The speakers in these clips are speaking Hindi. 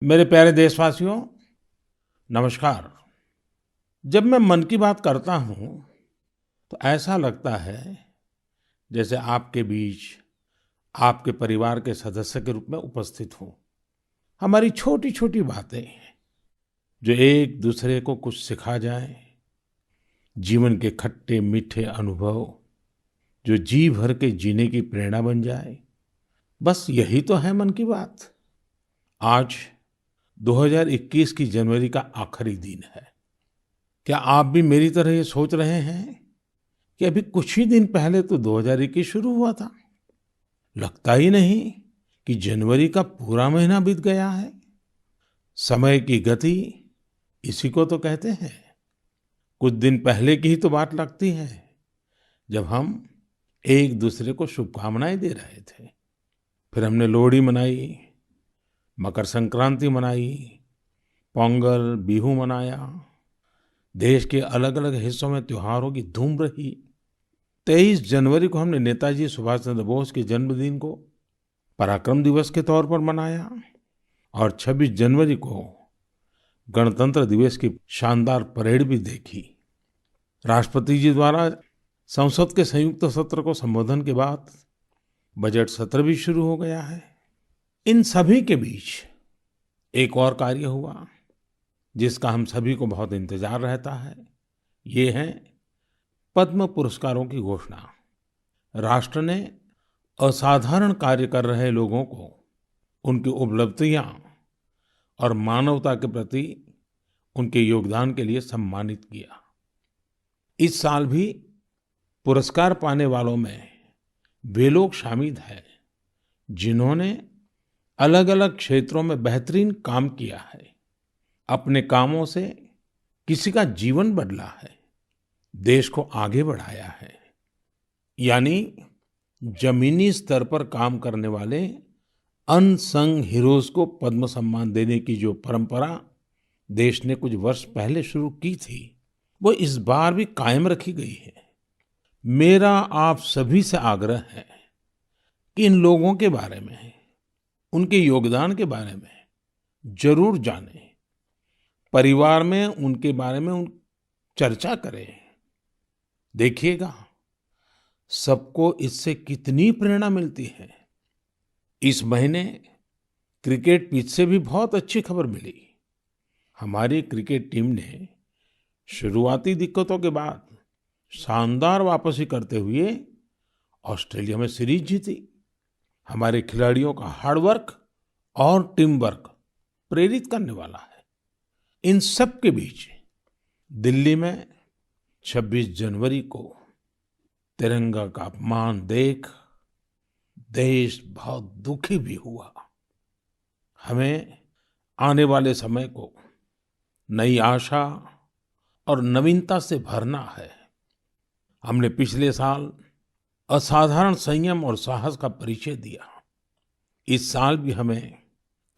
मेरे प्यारे देशवासियों, नमस्कार। जब मैं मन की बात करता हूँ, तो ऐसा लगता है जैसे आपके बीच, आपके परिवार के सदस्य के रूप में उपस्थित हूँ। हमारी छोटी-छोटी बातें, जो एक दूसरे को कुछ सिखा जाएँ, जीवन के खट्टे-मीठे अनुभव, जो जी भर के जीने की प्रेरणा बन जाए, बस यही तो है मन की बात। आज 2021 की जनवरी का आखिरी दिन है। क्या आप भी मेरी तरह ये सोच रहे हैं कि अभी कुछ ही दिन पहले तो 2021 शुरू हुआ था? लगता ही नहीं कि जनवरी का पूरा महीना बीत गया है। समय की गति इसी को तो कहते हैं। कुछ दिन पहले की ही तो बात लगती है, जब हम एक दूसरे को शुभकामनाएं दे रहे थे। फिर हमने लोहड़ी मनाई, मकर संक्रांति मनाई, पोंगल, बिहू मनाया। देश के अलग-अलग हिस्सों में त्योहारों की धूम रही। 23 जनवरी को हमने नेताजी सुभाष चंद्र बोस के जन्मदिन को पराक्रम दिवस के तौर पर मनाया और 26 जनवरी को गणतंत्र दिवस की शानदार परेड भी देखी। राष्ट्रपति जी द्वारा संसद के संयुक्त सत्र को संबोधन के बाद बजट सत्र भी शुरू हो गया है। इन सभी के बीच एक और कार्य हुआ, जिसका हम सभी को बहुत इंतजार रहता है। ये है पद्म पुरस्कारों की घोषणा। राष्ट्र ने असाधारण कार्य कर रहे लोगों को उनकी उपलब्धियां और मानवता के प्रति उनके योगदान के लिए सम्मानित किया। इस साल भी पुरस्कार पाने वालों में वे लोग शामिल हैं जिन्होंने अलग-अलग क्षेत्रों में बेहतरीन काम किया है। अपने कामों से किसी का जीवन बदला है, देश को आगे बढ़ाया है। यानी जमीनी स्तर पर काम करने वाले अनसंग हीरोज को पद्म सम्मान देने की जो परंपरा देश ने कुछ वर्ष पहले शुरू की थी, वो इस बार भी कायम रखी गई है। मेरा आप सभी से आग्रह है कि इन लोगों के बारे में, उनके योगदान के बारे में जरूर जानें। परिवार में उनके बारे में चर्चा करें। देखिएगा, सबको इससे कितनी प्रेरणा मिलती है। इस महीने क्रिकेट पिच से भी बहुत अच्छी खबर मिली। हमारी क्रिकेट टीम ने शुरुआती दिक्कतों के बाद शानदार वापसी करते हुए ऑस्ट्रेलिया में सीरीज जीती। हमारे खिलाड़ियों का हार्ड वर्क और टीम वर्क प्रेरित करने वाला है। इन सब के बीच दिल्ली में 26 जनवरी को तिरंगा का अपमान देख देश बहुत दुखी भी हुआ। हमें आने वाले समय को नई आशा और नवीनता से भरना है। हमने पिछले साल असाधारण संयम और साहस का परिचय दिया। इस साल भी हमें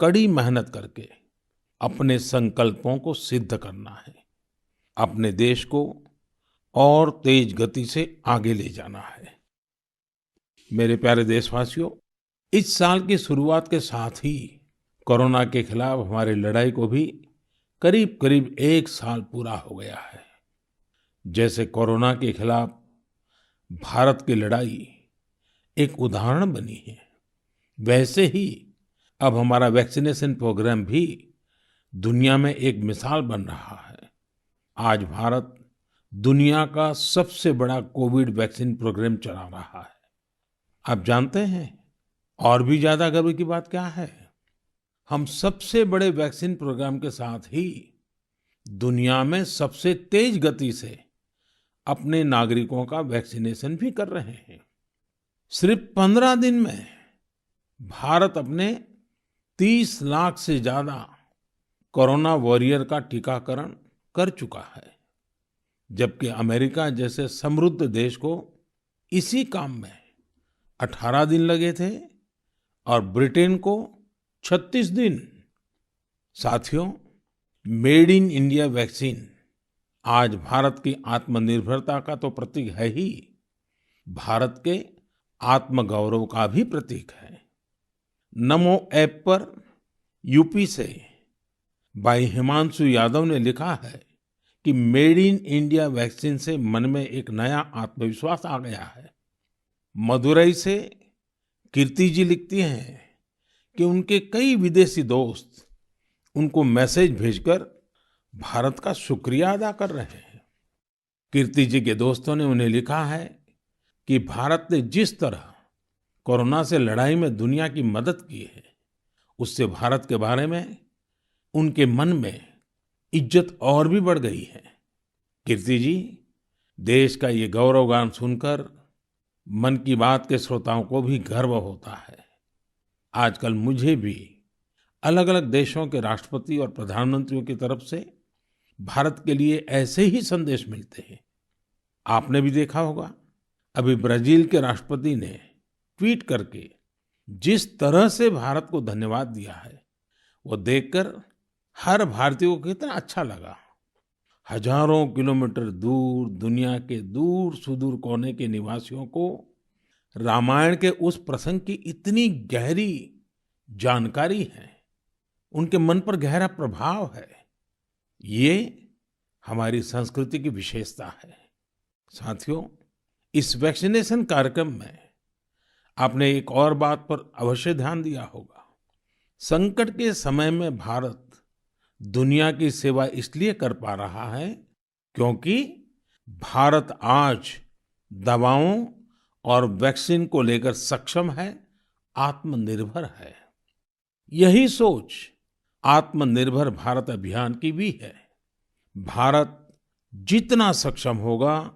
कड़ी मेहनत करके अपने संकल्पों को सिद्ध करना है। अपने देश को और तेज गति से आगे ले जाना है। मेरे प्यारे देशवासियों, इस साल की शुरुआत के साथ ही कोरोना के खिलाफ हमारी लड़ाई को भी करीब-करीब 1 साल पूरा हो गया है। जैसे कोरोना के खिलाफ भारत की लड़ाई एक उदाहरण बनी है, वैसे ही अब हमारा वैक्सीनेशन प्रोग्राम भी दुनिया में एक मिसाल बन रहा है। आज भारत दुनिया का सबसे बड़ा कोविड वैक्सीन प्रोग्राम चला रहा है। आप जानते हैं, और भी ज्यादा गर्व की बात क्या है? हम सबसे बड़े वैक्सीन प्रोग्राम के साथ ही दुनिया में सबसे तेज गति से अपने नागरिकों का वैक्सीनेशन भी कर रहे हैं। सिर्फ 15 दिन में भारत अपने 30 लाख से ज्यादा कोरोना वॉरियर का टीकाकरण कर चुका है, जबकि अमेरिका जैसे समृद्ध देश को इसी काम में 18 दिन लगे थे और ब्रिटेन को 36 दिन। साथियों, मेड इन इंडिया वैक्सीन आज भारत की आत्मनिर्भरता का तो प्रतीक है ही, भारत के आत्मगौरव का भी प्रतीक है। नमो ऐप पर यूपी से भाई हिमांशु यादव ने लिखा है कि मेड इन इंडिया वैक्सीन से मन में एक नया आत्मविश्वास आ गया है। मदुरई से कीर्ति जी लिखती हैं कि उनके कई विदेशी दोस्त उनको मैसेज भेजकर भारत का शुक्रिया अदा कर रहे हैं। कीर्ति जी के दोस्तों ने उन्हें लिखा है कि भारत ने जिस तरह कोरोना से लड़ाई में दुनिया की मदद की है, उससे भारत के बारे में उनके मन में इज्जत और भी बढ़ गई है। कीर्ति जी, देश का ये गौरवगान सुनकर मन की बात के श्रोताओं को भी गर्व होता है। आजकल मुझे भी अलग अलग देशों के राष्ट्रपति और प्रधानमंत्रियों की तरफ से भारत के लिए ऐसे ही संदेश मिलते हैं। आपने भी देखा होगा, अभी ब्राजील के राष्ट्रपति ने ट्वीट करके जिस तरह से भारत को धन्यवाद दिया है, वो देखकर हर भारतीय को कितना अच्छा लगा। हजारों किलोमीटर दूर दुनिया के दूर सुदूर कोने के निवासियों को रामायण के उस प्रसंग की इतनी गहरी जानकारी है, उनके मन पर गहरा प्रभाव है। ये हमारी संस्कृति की विशेषता है। साथियों, इस वैक्सीनेशन कार्यक्रम में आपने एक और बात पर अवश्य ध्यान दिया होगा। संकट के समय में भारत दुनिया की सेवा इसलिए कर पा रहा है क्योंकि भारत आज दवाओं और वैक्सीन को लेकर सक्षम है, आत्मनिर्भर है। यही सोच आत्मनिर्भर भारत अभियान की भी है। भारत जितना सक्षम होगा,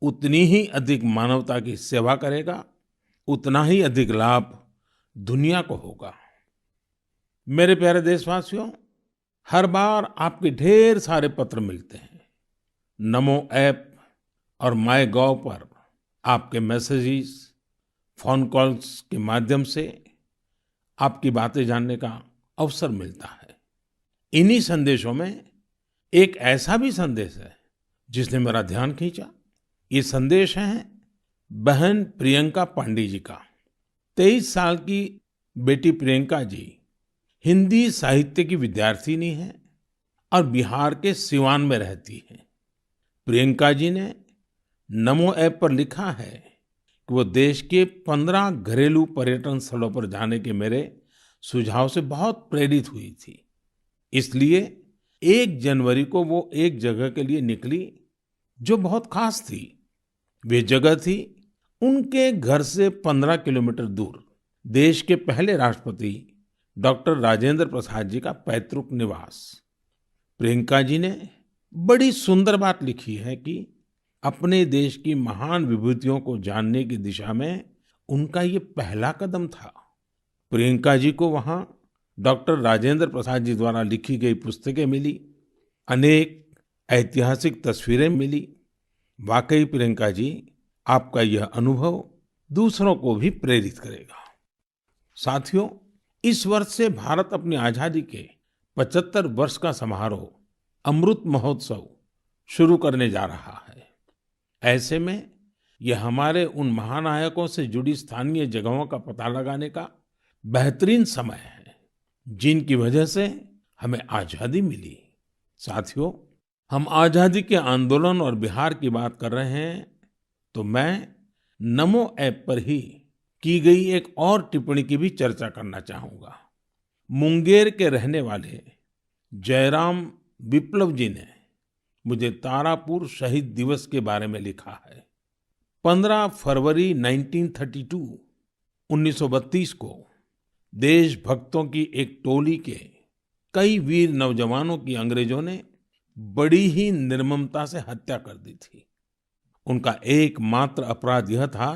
उतनी ही अधिक मानवता की सेवा करेगा, उतना ही अधिक लाभ दुनिया को होगा। मेरे प्यारे देशवासियों, हर बार आपके ढेर सारे पत्र मिलते हैं। नमो ऐप और माय गॉव पर आपके मैसेजेस, फोन कॉल्स के माध्यम से आपकी बातें जानने का अवसर मिलता है। इन्हीं संदेशों में एक ऐसा भी संदेश है जिसने मेरा ध्यान खींचा। ये संदेश है बहन प्रियंका पांडे जी का। 23 साल की बेटी प्रियंका जी हिंदी साहित्य की विद्यार्थिनी है और बिहार के सिवान में रहती है। प्रियंका जी ने नमो ऐप पर लिखा है कि वो देश के 15 घरेलू पर्यटन स्थलों पर जाने के मेरे सुझाव से बहुत प्रेरित हुई थी। इसलिए 1 जनवरी को वो एक जगह के लिए निकली जो बहुत खास थी। वे जगह थी उनके घर से 15 किलोमीटर दूर देश के पहले राष्ट्रपति डॉक्टर राजेंद्र प्रसाद जी का पैतृक निवास। प्रियंका जी ने बड़ी सुंदर बात लिखी है कि अपने देश की महान विभूतियों को जानने की दिशा में उनका ये पहला कदम था। प्रियंका जी को वहां डॉक्टर राजेंद्र प्रसाद जी द्वारा लिखी गई पुस्तकें मिली, अनेक ऐतिहासिक तस्वीरें मिली। वाकई प्रियंका जी, आपका यह अनुभव दूसरों को भी प्रेरित करेगा। साथियों, इस वर्ष से भारत अपनी आजादी के 75 वर्ष का समारोह अमृत महोत्सव शुरू करने जा रहा है। ऐसे में यह हमारे उन महानायकों से जुड़ी स्थानीय जगहों का पता लगाने का बेहतरीन समय है जिनकी वजह से हमें आजादी मिली। साथियों, हम आजादी के आंदोलन और बिहार की बात कर रहे हैं तो मैं नमो ऐप पर ही की गई एक और टिप्पणी की भी चर्चा करना चाहूंगा। मुंगेर के रहने वाले जयराम विप्लव जी ने मुझे तारापुर शहीद दिवस के बारे में लिखा है। 15 फरवरी 1932 को देशभक्तों की एक टोली के कई वीर नौजवानों की अंग्रेजों ने बड़ी ही निर्ममता से हत्या कर दी थी। उनका एकमात्र अपराध यह था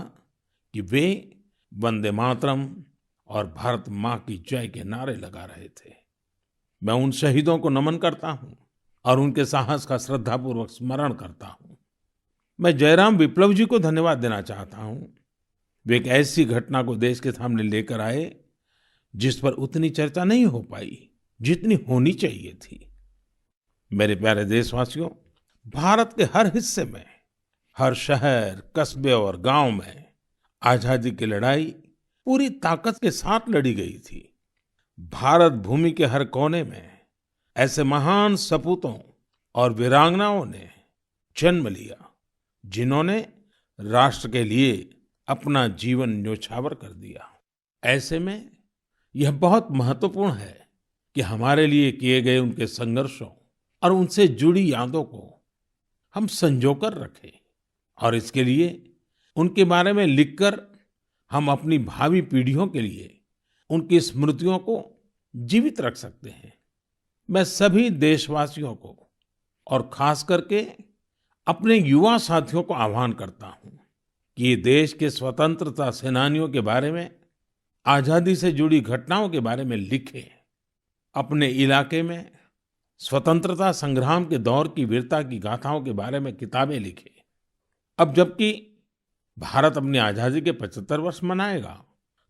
कि वे वंदे मातरम और भारत माँ की जय के नारे लगा रहे थे। मैं उन शहीदों को नमन करता हूँ और उनके साहस का श्रद्धापूर्वक स्मरण करता हूँ। मैं जयराम विप्लव जी को धन्यवाद देना चाहता हूँ। वे एक ऐसी घटना को देश के सामने लेकर आए जिस पर उतनी चर्चा नहीं हो पाई जितनी होनी चाहिए थी। मेरे प्यारे देशवासियों, भारत के हर हिस्से में, हर शहर, कस्बे और गांव में आजादी की लड़ाई पूरी ताकत के साथ लड़ी गई थी। भारत भूमि के हर कोने में ऐसे महान सपूतों और वीरांगनाओं ने जन्म लिया जिन्होंने राष्ट्र के लिए अपना जीवन न्योछावर कर दिया। ऐसे में यह बहुत महत्वपूर्ण है कि हमारे लिए किए गए उनके संघर्षों और उनसे जुड़ी यादों को हम संजो कर रखें और इसके लिए उनके बारे में लिखकर हम अपनी भावी पीढ़ियों के लिए उनकी स्मृतियों को जीवित रख सकते हैं। मैं सभी देशवासियों को और खास करके अपने युवा साथियों को आह्वान करता हूं कि ये देश के स्वतंत्रता सेनानियों के बारे में, आजादी से जुड़ी घटनाओं के बारे में लिखें। अपने इलाके में स्वतंत्रता संग्राम के दौर की वीरता की गाथाओं के बारे में किताबें लिखें। अब जबकि भारत अपनी आजादी के 75 वर्ष मनाएगा,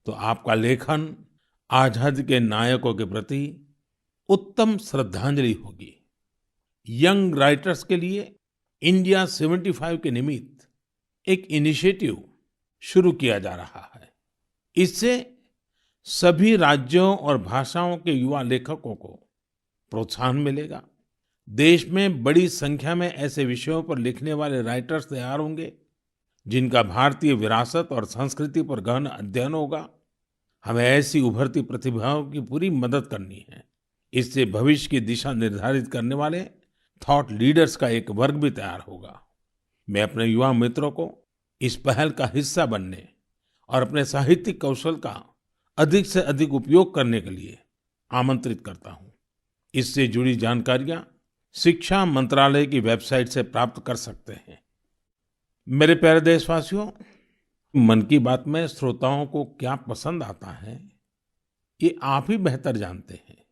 तो आपका लेखन आजादी के नायकों के प्रति उत्तम श्रद्धांजलि होगी। यंग राइटर्स के लिए इंडिया 75 के निमित्त एक इनिशिएटिव शुरू किया जा रहा है। इससे सभी राज्यों और भाषाओं के युवा लेखकों को प्रोत्साहन मिलेगा। देश में बड़ी संख्या में ऐसे विषयों पर लिखने वाले राइटर्स तैयार होंगे जिनका भारतीय विरासत और संस्कृति पर गहन अध्ययन होगा। हमें ऐसी उभरती प्रतिभाओं की पूरी मदद करनी है। इससे भविष्य की दिशा निर्धारित करने वाले थॉट लीडर्स का एक वर्ग भी तैयार होगा। मैं अपने युवा मित्रों को इस पहल का हिस्सा बनने और अपने साहित्यिक कौशल का अधिक से अधिक उपयोग करने के लिए आमंत्रित करता हूं। इससे जुड़ी जानकारियां शिक्षा मंत्रालय की वेबसाइट से प्राप्त कर सकते हैं। मेरे प्यारे देशवासियों, मन की बात में श्रोताओं को क्या पसंद आता है, ये आप ही बेहतर जानते हैं।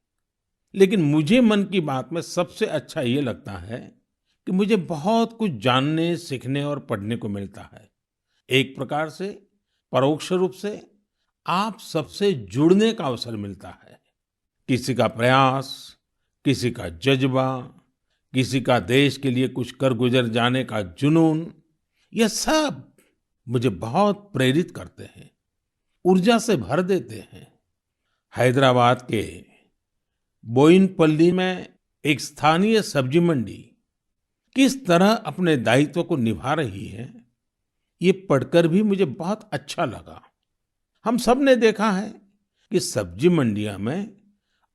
लेकिन मुझे मन की बात में सबसे अच्छा ये लगता है कि मुझे बहुत कुछ जानने, सीखने और पढ़ने को मिलता है। एक प्रकार से परोक्ष रूप से आप सबसे जुड़ने का अवसर मिलता है। किसी का प्रयास, किसी का जज्बा, किसी का देश के लिए कुछ कर गुजर जाने का जुनून, यह सब मुझे बहुत प्रेरित करते हैं, ऊर्जा से भर देते हैं। हैदराबाद के बोयिनपल्ली में एक स्थानीय सब्जी मंडी किस तरह अपने दायित्व को निभा रही है, ये पढ़कर भी मुझे बहुत अच्छा लगा। हम सब ने देखा है कि सब्जी मंडियां में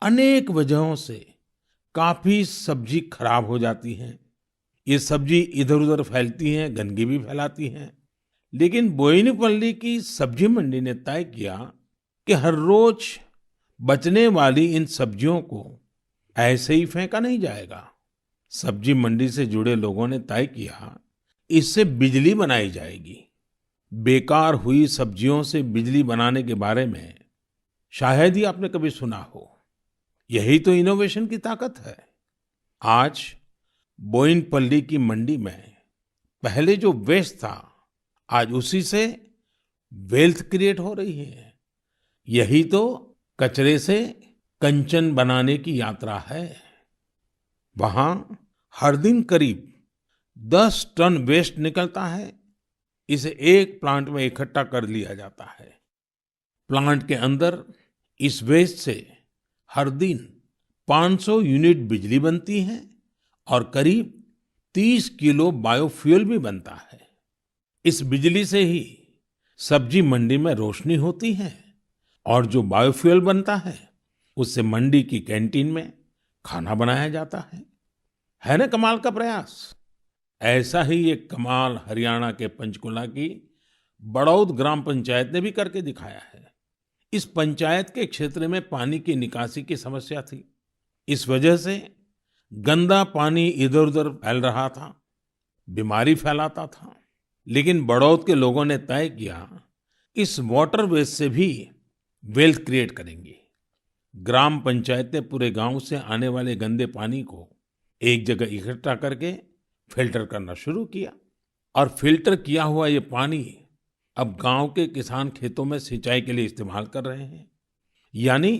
अनेक वजहों से काफी सब्जी खराब हो जाती है। ये सब्जी इधर-उधर फैलती हैं, गंदगी भी फैलाती हैं। लेकिन बोयिनपल्ली की सब्जी मंडी ने तय किया कि हर रोज बचने वाली इन सब्जियों को ऐसे ही फेंका नहीं जाएगा। सब्जी मंडी से जुड़े लोगों ने तय किया इससे बिजली बनाई जाएगी। बेकार हुई सब्जियों से बिजली बनाने के बारे में शायद ही आपने कभी सुना हो। यही तो इनोवेशन की ताकत है। आज बोयिनपल्ली की मंडी में पहले जो वेस्ट था, आज उसी से वेल्थ क्रिएट हो रही है। यही तो कचरे से कंचन बनाने की यात्रा है। वहां हर दिन करीब 10 टन वेस्ट निकलता है। इसे एक प्लांट में इकट्ठा कर लिया जाता है। प्लांट के अंदर इस वेस्ट से हर दिन 500 यूनिट बिजली बनती है और करीब 30 किलो बायोफ्यूल भी बनता है। इस बिजली से ही सब्जी मंडी में रोशनी होती है और जो बायोफ्यूल बनता है उससे मंडी की कैंटीन में खाना बनाया जाता है ना कमाल का प्रयास। ऐसा ही एक कमाल हरियाणा के पंचकुला की बड़ौद ग्राम पंचायत ने भी करके दिखाया है। इस पंचायत के क्षेत्र में पानी की निकासी की समस्या थी। इस वजह से गंदा पानी इधर-उधर फैल रहा था, बीमारी फैलाता था। लेकिन बड़ौद के लोगों ने तय किया इस वाटर वेस्ट से भी वेल्थ क्रिएट करेंगे। ग्राम पंचायत ने पूरे गांव से आने वाले गंदे पानी को एक जगह इकट्ठा करके फिल्टर करना शुरू किया और फिल्टर किया हुआ ये पानी अब गांव के किसान खेतों में सिंचाई के लिए इस्तेमाल कर रहे हैं। यानी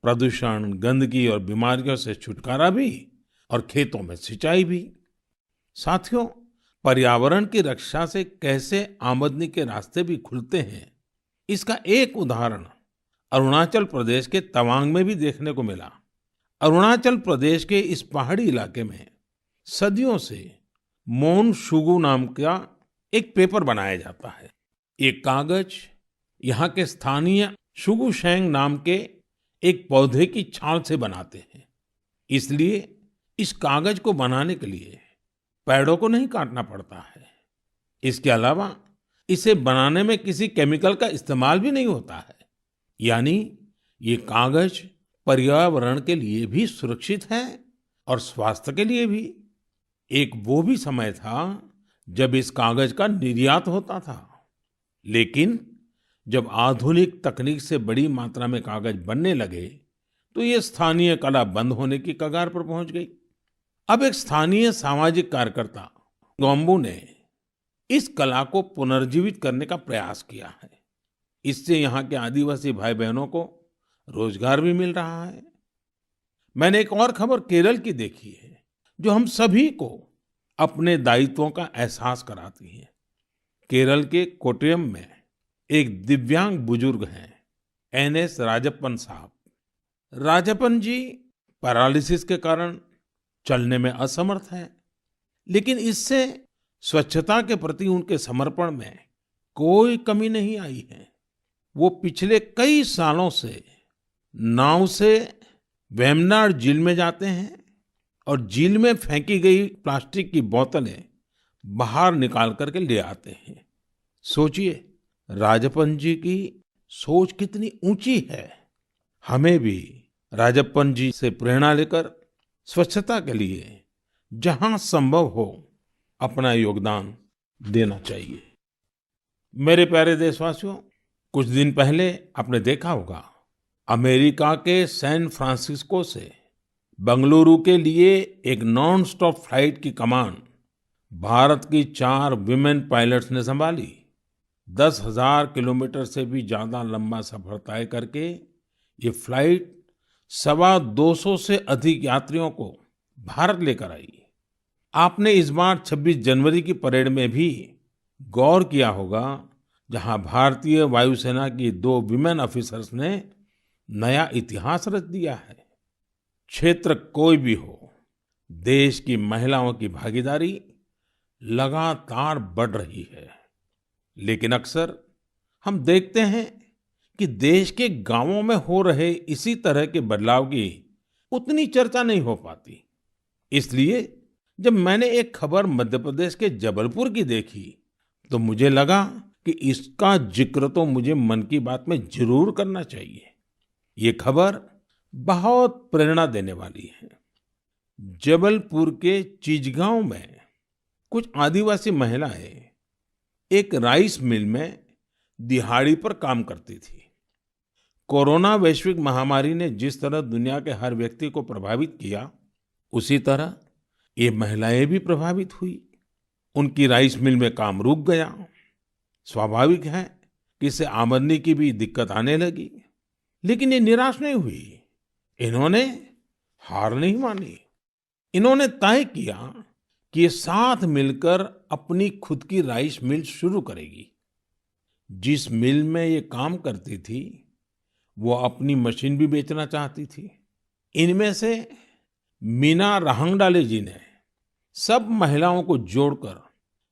प्रदूषण, गंदगी और बीमारियों से छुटकारा भी और खेतों में सिंचाई भी। साथियों, पर्यावरण की रक्षा से कैसे आमदनी के रास्ते भी खुलते हैं, इसका एक उदाहरण अरुणाचल प्रदेश के तवांग में भी देखने को मिला। अरुणाचल प्रदेश के इस पहाड़ी इलाके में सदियों से मोन शुगु नाम का एक पेपर बनाया जाता है। ये कागज यहाँ के स्थानीय शुगु शेंग नाम के एक पौधे की छाल से बनाते हैं। इसलिए इस कागज को बनाने के लिए पेड़ों को नहीं काटना पड़ता है। इसके अलावा इसे बनाने में किसी केमिकल का इस्तेमाल भी नहीं होता है। यानी ये कागज पर्यावरण के लिए भी सुरक्षित है और स्वास्थ्य के लिए भी। एक वो भी समय था जब इस कागज का निर्यात होता था, लेकिन जब आधुनिक तकनीक से बड़ी मात्रा में कागज बनने लगे तो ये स्थानीय कला बंद होने की कगार पर पहुंच गई। अब एक स्थानीय सामाजिक कार्यकर्ता गोम्बू ने इस कला को पुनर्जीवित करने का प्रयास किया है। इससे यहाँ के आदिवासी भाई बहनों को रोजगार भी मिल रहा है। मैंने एक और खबर केरल की देखी है जो हम सभी को अपने दायित्वों का एहसास कराती है। केरल के कोट्टयम में एक दिव्यांग बुजुर्ग हैं, एनएस राजप्पन साहब। राजप्पन जी पैरालिसिस के कारण चलने में असमर्थ हैं, लेकिन इससे स्वच्छता के प्रति उनके समर्पण में कोई कमी नहीं आई है। वो पिछले कई सालों से नाव से वेम्बनाड झील में जाते हैं और झील में फेंकी गई प्लास्टिक की बोतलें बाहर निकाल करके ले आते हैं। सोचिए, राजप्पन जी की सोच कितनी ऊंची है। हमें भी राजप्पन जी से प्रेरणा लेकर स्वच्छता के लिए जहां संभव हो अपना योगदान देना चाहिए। मेरे प्यारे देशवासियों, कुछ दिन पहले आपने देखा होगा, अमेरिका के सैन फ्रांसिस्को से बंगलुरु के लिए एक नॉन स्टॉप फ्लाइट की कमान भारत की 4 विमेन पायलट्स ने संभाली। 10,000 किलोमीटर से भी ज्यादा लंबा सफर तय करके ये फ्लाइट 225 से अधिक यात्रियों को भारत लेकर आई। आपने इस बार 26 जनवरी की परेड में भी गौर किया होगा, जहां भारतीय वायुसेना की 2 विमेन ऑफिसर्स ने नया इतिहास रच दिया है। क्षेत्र कोई भी हो, देश की महिलाओं की भागीदारी लगातार बढ़ रही है। लेकिन अक्सर हम देखते हैं कि देश के गांवों में हो रहे इसी तरह के बदलाव की उतनी चर्चा नहीं हो पाती। इसलिए जब मैंने एक खबर मध्य प्रदेश के जबलपुर की देखी तो मुझे लगा कि इसका जिक्र तो मुझे मन की बात में जरूर करना चाहिए। ये खबर बहुत प्रेरणा देने वाली है। जबलपुर के चिचगांव में कुछ आदिवासी महिलाएं एक राइस मिल में दिहाड़ी पर काम करती थी। कोरोना वैश्विक महामारी ने जिस तरह दुनिया के हर व्यक्ति को प्रभावित किया, उसी तरह ये महिलाएं भी प्रभावित हुई। उनकी राइस मिल में काम रुक गया। स्वाभाविक है कि इससे आमदनी की भी दिक्कत आने लगी, लेकिन ये निराश नहीं हुई। इन्होंने हार नहीं मानी। इन्होंने तय किया कि ये साथ मिलकर अपनी खुद की राइस मिल शुरू करेगी। जिस मिल में ये काम करती थी, वो अपनी मशीन भी बेचना चाहती थी। इनमें से मीना रहंगडाले जी ने सब महिलाओं को जोड़कर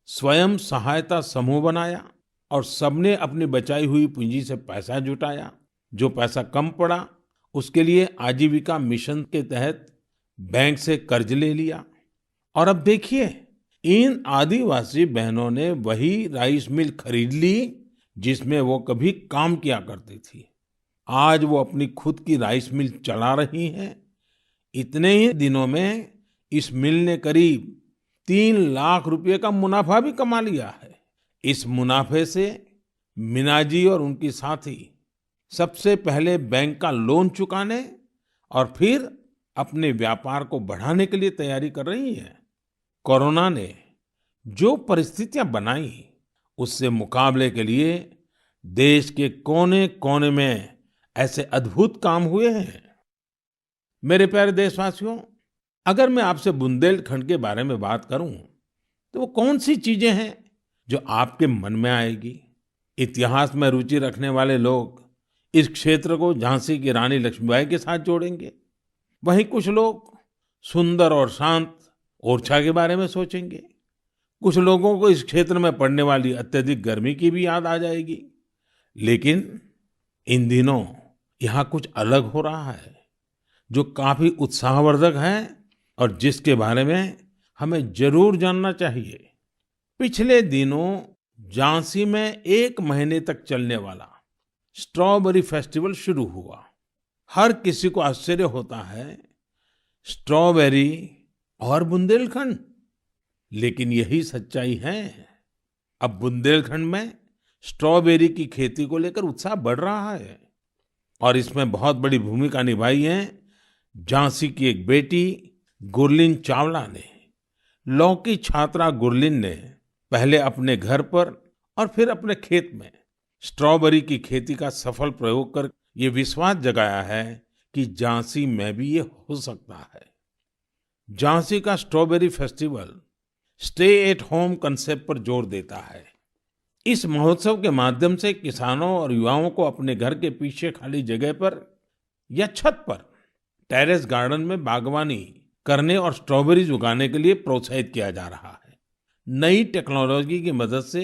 स्वयं सहायता समूह बनाया और सबने अपनी बचाई हुई पूंजी से पैसा जुटाया। जो पैसा कम पड़ा, उसके लिए आजीविका मिशन के तहत बैंक से कर्ज ले लिया। और अब देखिए, इन आदिवासी बहनों ने वही राइस मिल खरीद ली जिसमें वो कभी काम किया करती थी। आज वो अपनी खुद की राइस मिल चला रही हैं। इतने ही दिनों में इस मिल ने करीब 3 लाख रुपए का मुनाफा भी कमा लिया है। इस मुनाफे से मीना जी और उनकी साथी सबसे पहले बैंक का लोन चुकाने और फिर अपने व्यापार को बढ़ाने के लिए तैयारी कर रही हैं। कोरोना ने जो परिस्थितियां बनाई, उससे मुकाबले के लिए देश के कोने-कोने में ऐसे अद्भुत काम हुए हैं। मेरे प्यारे देशवासियों, अगर मैं आपसे बुंदेलखंड के बारे में बात करूं, तो वो कौन सी चीजें हैं जो आपके मन में आएगी? इतिहास में रुचि रखने वाले लोग इस क्षेत्र को झांसी की रानी लक्ष्मीबाई के साथ जोड़ेंगे। वहीं कुछ लोग सुंदर और शांत ओरछा के बारे में सोचेंगे। कुछ लोगों को इस क्षेत्र में पड़ने वाली अत्यधिक गर्मी की भी याद आ जाएगी। लेकिन इन दिनों यहाँ कुछ अलग हो रहा है जो काफी उत्साहवर्धक है और जिसके बारे में हमें जरूर जानना चाहिए। पिछले दिनों झांसी में 1 महीने तक चलने वाला स्ट्रॉबेरी फेस्टिवल शुरू हुआ। हर किसी को आश्चर्य होता है, स्ट्रॉबेरी और बुंदेलखंड, लेकिन यही सच्चाई है। अब बुंदेलखंड में स्ट्रॉबेरी की खेती को लेकर उत्साह बढ़ रहा है और इसमें बहुत बड़ी भूमिका निभाई है झांसी की एक बेटी गुरलीन चावला ने। लॉ की छात्रा गुरलीन ने पहले अपने घर पर और फिर अपने खेत में स्ट्रॉबेरी की खेती का सफल प्रयोग कर ये विश्वास जगाया है कि झांसी में भी ये हो सकता है। झांसी का strawberry festival stay at home concept पर जोर देता है। इस महोत्सव के माध्यम से किसानों और युवाओं को अपने घर के पीछे खाली जगह पर या छत पर टेरेस गार्डन में बागवानी करने और स्ट्रॉबेरीज उगाने के लिए प्रोत्साहित किया जा रहा है। नई टेक्नोलॉजी की मदद से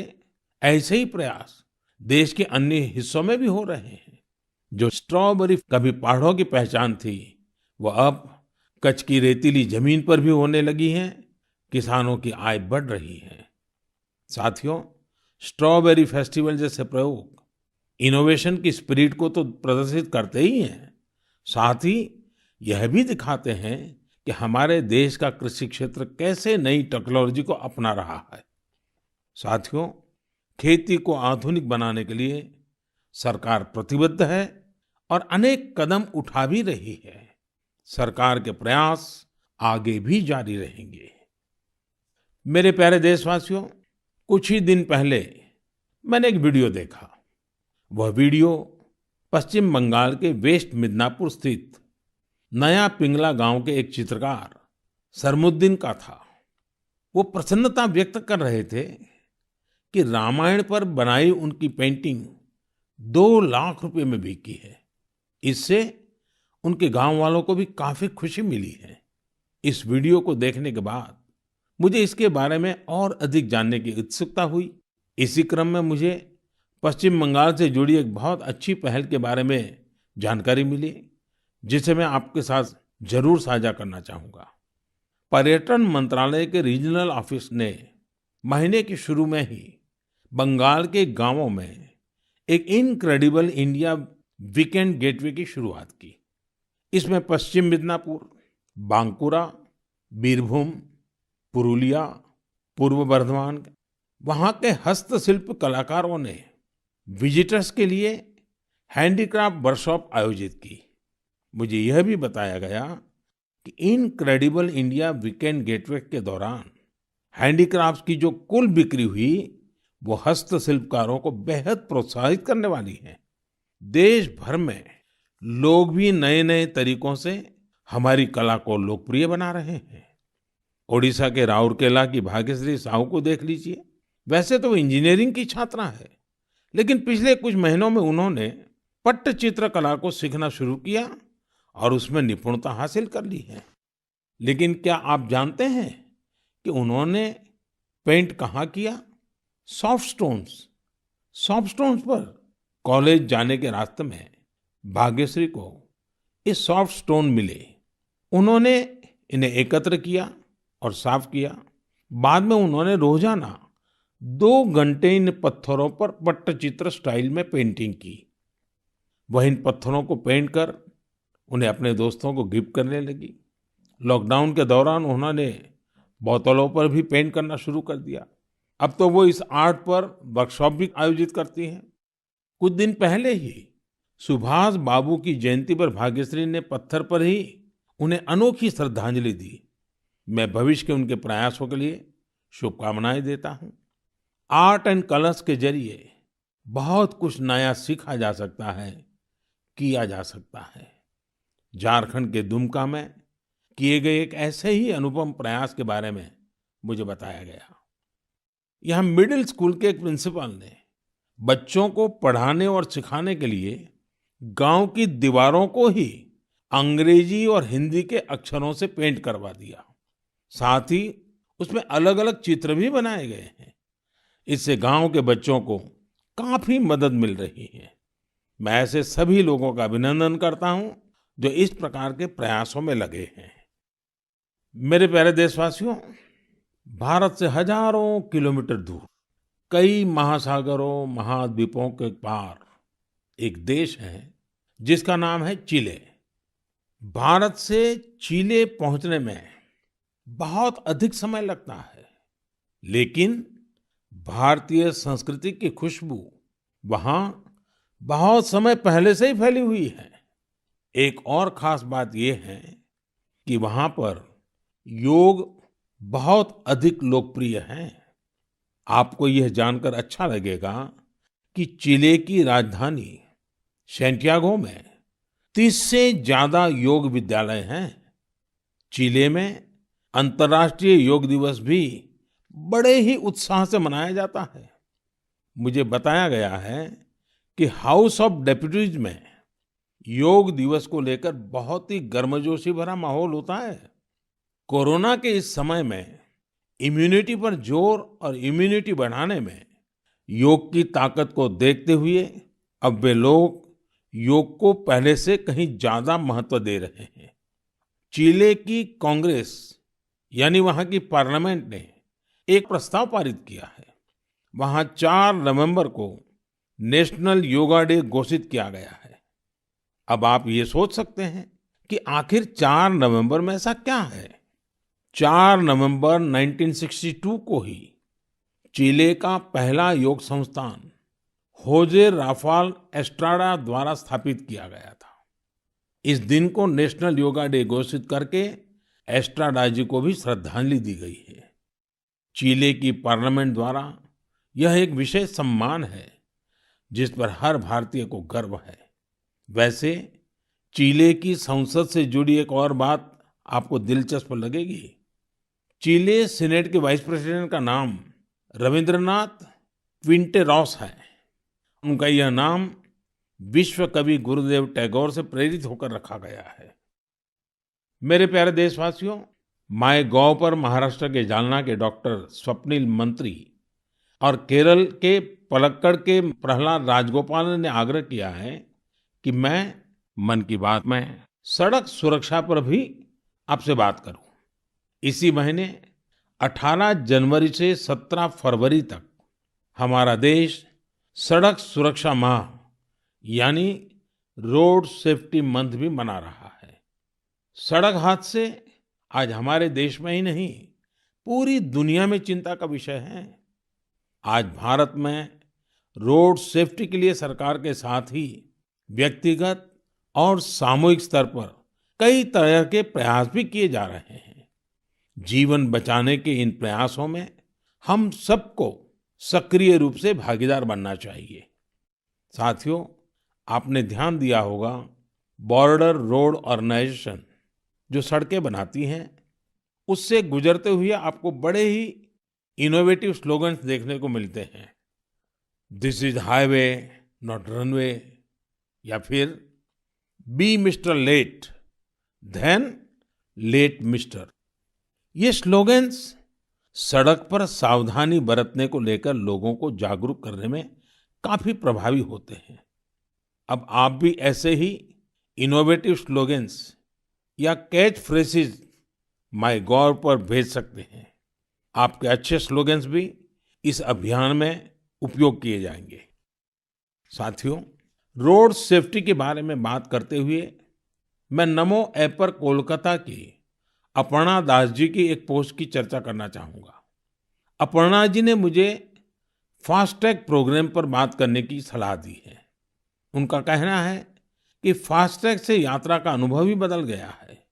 ऐसे ही प्रयास देश के अन्य हिस्सों में भी हो रहे हैं। जो स्ट्रॉबेरी कभी पहाड़ों की पहचान थी, वो अब कच्छ की रेतीली जमीन पर भी होने लगी हैं। किसानों की आय बढ़ रही है। साथियों, स्ट्रॉबेरी फेस्टिवल जैसे प्रयोग इनोवेशन की स्पिरिट को तो प्रदर्शित करते ही हैं, साथ ही यह भी दिखाते हैं कि हमारे देश का कृषि क्षेत्र कैसे नई टेक्नोलॉजी को अपना रहा है। साथियों, खेती को आधुनिक बनाने के लिए सरकार प्रतिबद्ध है और अनेक कदम उठा भी रही है। सरकार के प्रयास आगे भी जारी रहेंगे। मेरे प्यारे देशवासियों, कुछ ही दिन पहले मैंने एक वीडियो देखा। वह वीडियो पश्चिम बंगाल के वेस्ट मिदनापुर स्थित नया पिंगला गांव के एक चित्रकार सरमुद्दीन का था। वो प्रसन्नता व्यक्त कर रहे थे कि रामायण पर बनाई उनकी पेंटिंग 2 लाख रुपए में बिकी है। इससे उनके गांव वालों को भी काफी खुशी मिली है। इस वीडियो को देखने के बाद मुझे इसके बारे में और अधिक जानने की उत्सुकता हुई। इसी क्रम में मुझे पश्चिम बंगाल से जुड़ी एक बहुत अच्छी पहल के बारे में जानकारी मिली, जिसे मैं आपके साथ जरूर साझा करना चाहूंगा। पर्यटन मंत्रालय के रीजनल ऑफिस ने महीने के शुरू में ही बंगाल के गांवों में एक इनक्रेडिबल इंडिया वीकेंड गेटवे की शुरुआत की। इसमें पश्चिम मिदनापुर, बांकुरा, बीरभूम, पुरुलिया, पूर्व बर्धमान, वहां के हस्तशिल्प कलाकारों ने विजिटर्स के लिए हैंडीक्राफ्ट वर्कशॉप आयोजित की। मुझे यह भी बताया गया कि इनक्रेडिबल इंडिया वीकेंड गेटवे के दौरान हैंडीक्राफ्ट्स की जो कुल बिक्री हुई, वो हस्तशिल्पकारों को बेहद प्रोत्साहित करने वाली है। देश भर में लोग भी नए नए तरीकों से हमारी कला को लोकप्रिय बना रहे हैं। ओडिशा के राउरकेला की भाग्यश्री साहू को देख लीजिए। वैसे तो वो इंजीनियरिंग की छात्रा है, लेकिन पिछले कुछ महीनों में उन्होंने पट्टचित्र कला को सीखना शुरू किया और उसमें निपुणता हासिल कर ली है। लेकिन क्या आप जानते हैं कि उन्होंने पेंट कहाँ किया? सॉफ्ट स्टोन्स पर। कॉलेज जाने के रास्ते में भाग्यश्री को ये सॉफ्ट स्टोन मिले। उन्होंने इन्हें एकत्र किया और साफ किया। बाद में उन्होंने रोजाना 2 घंटे इन पत्थरों पर पट्टचित्र स्टाइल में पेंटिंग की। वह इन पत्थरों को पेंट कर उन्हें अपने दोस्तों को गिफ्ट करने लगी। लॉकडाउन के दौरान उन्होंने बोतलों पर भी पेंट करना शुरू कर दिया। अब तो वो इस आर्ट पर वर्कशॉप भी आयोजित करती हैं। कुछ दिन पहले ही सुभाष बाबू की जयंती पर भाग्यश्री ने पत्थर पर ही उन्हें अनोखी श्रद्धांजलि दी। मैं भविष्य के उनके प्रयासों के लिए शुभकामनाएं देता हूं। आर्ट एंड कलर्स के जरिए बहुत कुछ नया सीखा जा सकता है, किया जा सकता है। झारखंड के दुमका में किए गए एक ऐसे ही अनुपम प्रयास के बारे में मुझे बताया गया। यहाँ मिडिल स्कूल के एक प्रिंसिपल ने बच्चों को पढ़ाने और सिखाने के लिए गांव की दीवारों को ही अंग्रेजी और हिंदी के अक्षरों से पेंट करवा दिया। साथ ही उसमें अलग-अलग चित्र भी बनाए गए हैं। इससे गांव के बच्चों को काफी मदद मिल रही है। मैं ऐसे सभी लोगों का अभिनंदन करता हूं जो इस प्रकार के प्रयासों में लगे हैं। मेरे प्यारे देशवासियों, भारत से हजारों किलोमीटर दूर, कई महासागरों, महाद्वीपों के पार एक देश है जिसका नाम है चिले। भारत से चिले पहुंचने में बहुत अधिक समय लगता है, लेकिन भारतीय संस्कृति की खुशबू वहां बहुत समय पहले से ही फैली हुई है। एक और खास बात यह है कि वहां पर योग बहुत अधिक लोकप्रिय है। आपको यह जानकर अच्छा लगेगा कि चिले की राजधानी सैंटियागो में 30 से ज्यादा योग विद्यालय हैं। चिले में अंतर्राष्ट्रीय योग दिवस भी बड़े ही उत्साह से मनाया जाता है। मुझे बताया गया है कि हाउस ऑफ डेप्यूटीज में योग दिवस को लेकर बहुत ही गर्मजोशी भरा माहौल होता है। कोरोना के इस समय में इम्यूनिटी पर जोर और इम्यूनिटी बढ़ाने में योग की ताकत को देखते हुए अब वे लोग योग को पहले से कहीं ज्यादा महत्व दे रहे हैं। चिले की कांग्रेस यानी वहां की पार्लियामेंट ने एक प्रस्ताव पारित किया है। वहां 4 नवंबर को नेशनल योगा डे घोषित किया गया है। अब आप ये सोच सकते हैं कि आखिर 4 नवंबर में ऐसा क्या है। 4 नवंबर 1962 को ही चिले का पहला योग संस्थान होजे राफाल एस्ट्राडा द्वारा स्थापित किया गया था। इस दिन को नेशनल योगा डे घोषित करके एस्ट्राडा जी को भी श्रद्धांजलि दी गई है। चिले की पार्लियामेंट द्वारा यह एक विशेष सम्मान है जिस पर हर भारतीय को गर्व है। वैसे चिले की संसद से जुड़ी एक और बात आपको दिलचस्प लगेगी। चिले सीनेट के वाइस प्रेसिडेंट का नाम रविंद्रनाथ क्विंटेरॉस है। उनका यह नाम विश्व कवि गुरुदेव टैगोर से प्रेरित होकर रखा गया है। मेरे प्यारे देशवासियों, माय गॉव पर महाराष्ट्र के जालना के डॉक्टर स्वप्निल मंत्री और केरल के पलक्कड़ के प्रहलाद राजगोपाल ने आग्रह किया है कि मैं मन की बात में सड़क सुरक्षा पर भी आपसे बात करूं। इसी महीने 18 जनवरी से 17 फरवरी तक हमारा देश सड़क सुरक्षा माह यानी रोड सेफ्टी मंथ भी मना रहा है। सड़क हादसे आज हमारे देश में ही नहीं, पूरी दुनिया में चिंता का विषय है। आज भारत में रोड सेफ्टी के लिए सरकार के साथ ही व्यक्तिगत और सामूहिक स्तर पर कई तरह के प्रयास भी किए जा रहे हैं। जीवन बचाने के इन प्रयासों में हम सबको सक्रिय रूप से भागीदार बनना चाहिए। साथियों, आपने ध्यान दिया होगा, बॉर्डर रोड ऑर्गेनाइजेशन जो सड़कें बनाती हैं, उससे गुजरते हुए आपको बड़े ही इनोवेटिव स्लोगन्स देखने को मिलते हैं। This is highway not runway, या फिर be mister late than late mister. ये स्लोगन्स सड़क पर सावधानी बरतने को लेकर लोगों को जागरूक करने में काफी प्रभावी होते हैं। अब आप भी ऐसे ही इनोवेटिव स्लोगन्स या कैच फ्रेजेस माय गॉव पर भेज सकते हैं। आपके अच्छे स्लोगन्स भी इस अभियान में उपयोग किए जाएंगे। साथियों, रोड सेफ्टी के बारे में बात करते हुए मैं नमो ऐप पर कोलकाता की अपर्णा दास जी की एक पोस्ट की चर्चा करना चाहूंगा। अपर्णा जी ने मुझे फास्टैग प्रोग्राम पर बात करने की सलाह दी है। उनका कहना है कि फास्टैग से यात्रा का अनुभव ही बदल गया है।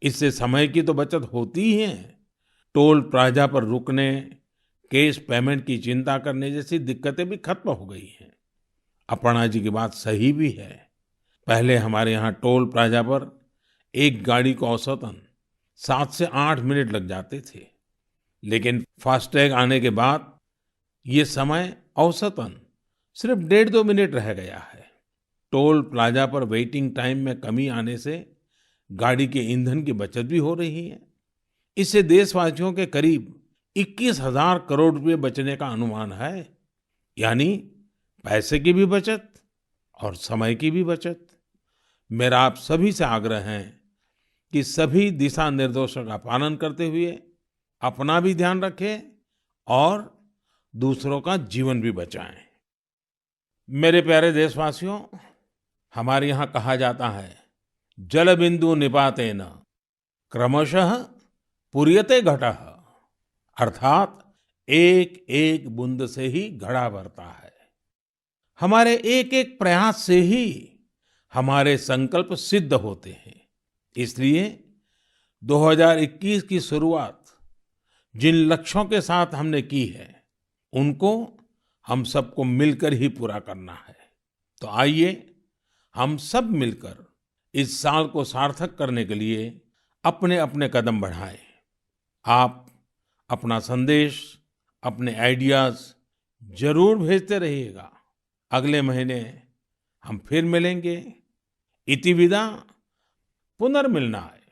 इससे समय की तो बचत होती ही है, टोल प्लाजा पर रुकने, कैश पेमेंट की चिंता करने जैसी दिक्कतें भी खत्म हो गई हैं। अपर्णा जी की बात सही भी है। पहले हमारे यहाँ टोल प्लाजा पर एक गाड़ी को औसतन 7 से 8 मिनट लग जाते थे, लेकिन फास्टैग आने के बाद ये समय औसतन सिर्फ 1.5-2 मिनट रह गया है। टोल प्लाजा पर वेटिंग टाइम में कमी आने से गाड़ी के ईंधन की बचत भी हो रही है। इससे देशवासियों के करीब 21,000 करोड़ रुपए बचने का अनुमान है। यानी पैसे की भी बचत और समय की भी बचत। मेरा आप सभी से आग्रह है कि सभी दिशा निर्देशों का पालन करते हुए अपना भी ध्यान रखें और दूसरों का जीवन भी बचाएं। मेरे प्यारे देशवासियों, हमारे यहाँ कहा जाता है, जल बिंदु निपातेन क्रमशः पूर्यते घटः। अर्थात एक एक बूंद से ही घड़ा भरता है। हमारे एक एक प्रयास से ही हमारे संकल्प सिद्ध होते हैं। इसलिए 2021 की शुरुआत जिन लक्ष्यों के साथ हमने की है, उनको हम सबको मिलकर ही पूरा करना है। तो आइए हम सब मिलकर इस साल को सार्थक करने के लिए अपने अपने कदम बढ़ाएं। आप अपना संदेश, अपने आइडियाज जरूर भेजते रहिएगा। अगले महीने हम फिर मिलेंगे। इति विदा, पुनर्मिलनाय।